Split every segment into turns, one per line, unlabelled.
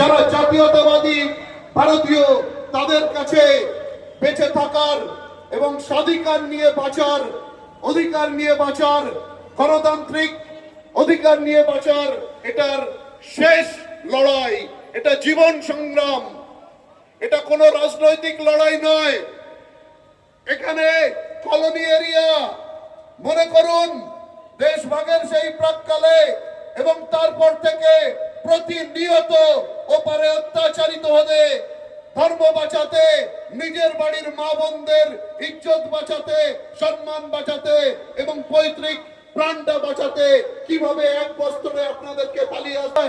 যারা জাতীয়তাবাদী ভারতীয় তাদের কাছে বেঁচে থাকার এবং স্বাধিকার নিয়ে বাঁচার, অধিকার নিয়ে বাঁচার, গণতান্ত্রিক অধিকার নিয়ে বাঁচার এটার শেষ লড়াই, এটা জীবন সংগ্রাম, এটা কোনো রাজনৈতিক লড়াই নয়। এখানে কলোনি এরিয়া, মনে করুন দেশভাগের সেই প্রাক্কালে এবং তারপর থেকে প্রতিনিয়ত ওপারে অত্যাচারিত হতে, ধর্ম বাঁচাতে, নিজের বাড়ির মা বোনদের ইজ্জত বাঁচাতে, সম্মান বাঁচাতে এবং পৈতৃক প্রাণটা বাঁচাতে কিভাবে এক বস্ত্রে আপনাদেরকে পালিয়ে আসে।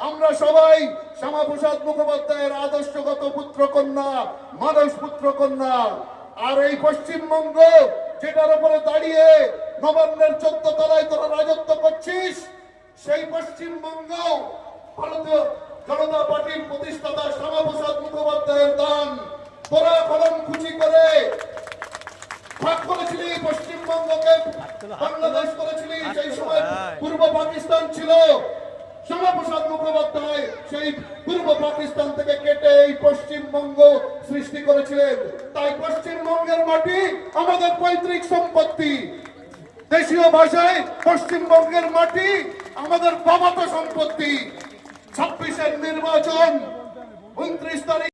আমরা সবাই শ্যামাপ্রসাদ মুখোপাধ্যায়ের আদর্শগত পুত্রকন্যা, মানস পুত্রকন্যা। আর এই পশ্চিমবঙ্গ যেটার উপরে দাঁড়িয়ে নবান্নের 14 তলায় তোরা রাজত্ব করছিস, সেই পশ্চিমবঙ্গ ভারতীয় জনতা পার্টির প্রতিষ্ঠাতা শ্যামাপ্রসাদ মুখোপাধ্যায়ের দান। তোরা কলম খুঁজি করে ভাগ করেছিলি পশ্চিমবঙ্গকে, বাংলাদেশ করেছিলি। সেই সময় পূর্ব পাকিস্তান ছিল, শ্যামাপ্রসাদ মুখোপাধ্যায় সেই পূর্ব পাকিস্তান থেকে কেটে এই পশ্চিমবঙ্গ সৃষ্টি করেছিলেন। তাই পশ্চিমবঙ্গের মাটি আমাদের পৈতৃক সম্পত্তি। দেশীয় ভাষায় পশ্চিমবঙ্গের মাটি আমাদের বাবাতো সম্পত্তি। 26-এর নির্বাচন 29 তারিখ